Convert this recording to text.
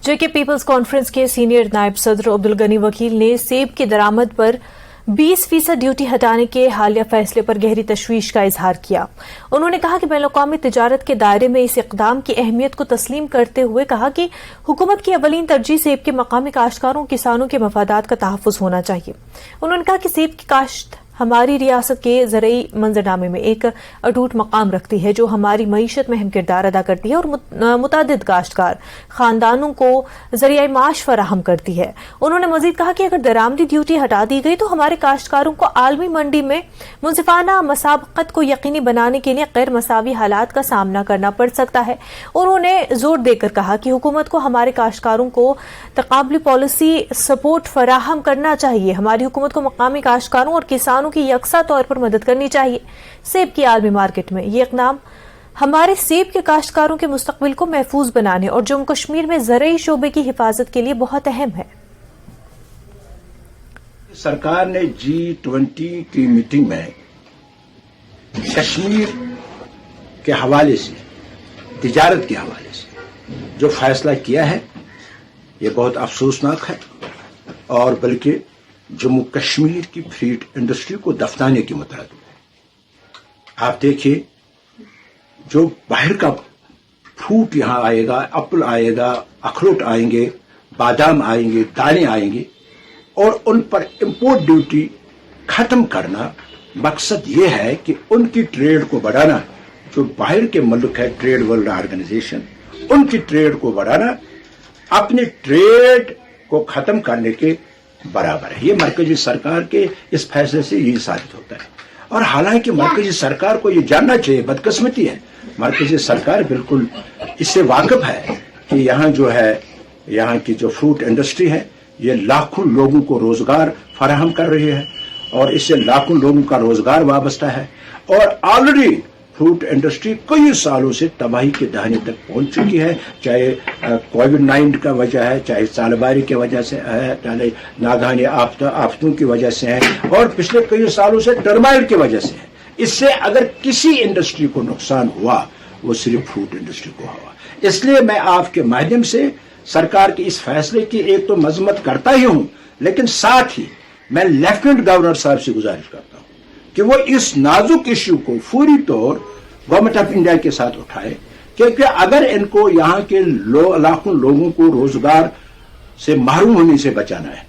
जेके peoples conference के senior नायब सदर अब्दुल गनी वकील ने सेब की दरामद पर 20% ड्यूटी हटाने के हालिया फैसले पर गहरी तशवीश का इजहार किया। उन्होंने कहा कि बैनुल-अक़वामी तिजारत के दायरे में इस इक़दाम की अहमियत को तस्लीम करते हुए कहा कि हुकूमत की अवलीन तरजीह सेब के मकामी काश्तकारों किसानों के मफादात का तहफ़्फ़ुज़ होना चाहिए। उन्होंने कहा कि सेब की काश्त हमारी रियासत के ज़रई मंजरनामे में एक अटूट मकाम रखती है, जो हमारी मईशत में अहम किरदार अदा करती है और मुतादिद काश्तकार खानदानों को ज़रिया माश फराहम करती है। उन्होंने मजीद कहा कि अगर दरामदी ड्यूटी हटा दी गई तो हमारे काश्तकारों को आलमी मंडी में मुंसिफाना मसाबकत को यकीनी बनाने के लिए गैर मसावी हालात का सामना करना पड़ सकता है। उन्होंने जोर देकर कहा कि हुकूमत को हमारे काश्तकारों को तकाबली पॉलिसी सपोर्ट फराहम करना चाहिए। हमारी हुकूमत को मकामी काश्तकारों और किसानों की यकसा तौर पर मदद करनी चाहिए। सेब की आलमी मार्केट में ये इक़दाम हमारे सेब के काश्तकारों के मुस्तकबिल को महफूज बनाने और जम्मू कश्मीर में ज़रई शोबे की हिफाजत के लिए बहुत अहम है। सरकार ने G20 की मीटिंग में कश्मीर के हवाले से, तिजारत के हवाले से जो फैसला किया है, ये बहुत अफसोसनाक है और बल्कि जम्मू कश्मीर की फीड इंडस्ट्री को दफनाने की मुताबिक है। आप देखिए, जो बाहर का फ्रूट यहाँ आएगा, एप्पल आएगा, अखरोट आएंगे, बादाम आएंगे, दालें आएंगे और उन पर इंपोर्ट ड्यूटी खत्म करना, मकसद ये है कि उनकी ट्रेड को बढ़ाना। जो बाहर के मुल्क है, ट्रेड वर्ल्ड ऑर्गेनाइजेशन, उनकी ट्रेड को बढ़ाना अपनी ट्रेड को खत्म करने के बराबर है। ये मरकजी सरकार के इस फैसले से यही साबित होता है। और हालांकि मरकजी सरकार को ये जानना चाहिए, बदकिस्मती है, मरकजी सरकार बिल्कुल इससे वाकिफ है कि यहाँ जो है, यहाँ की जो फ्रूट इंडस्ट्री है, ये लाखों लोगों को रोजगार फराहम कर रही है और इससे लाखों लोगों का रोजगार वाबस्ता है। और ऑलरेडी फ्रूट इंडस्ट्री कई सालों से तबाही के दहाने तक पहुंच चुकी है, चाहे कोविड-19 का वजह है, चाहे सालबारी की वजह से है, चाहे नागानी आफतों की वजह से है और पिछले कई सालों से टर्माइल की वजह से है। इससे अगर किसी इंडस्ट्री को नुकसान हुआ, वो सिर्फ फ्रूट इंडस्ट्री को हुआ। इसलिए मैं आपके माध्यम से सरकार के इस फैसले की एक तो मजम्मत करता ही हूं, लेकिन साथ ही मैं लेफ्टिनेंट गवर्नर साहब से गुजारिश करता हूं कि वो इस नाजुक इश्यू को पूरी तौर गवर्नमेंट ऑफ इंडिया के साथ उठाए, क्योंकि अगर इनको यहाँ के लाखों लोगों को रोजगार से महरूम होने से बचाना है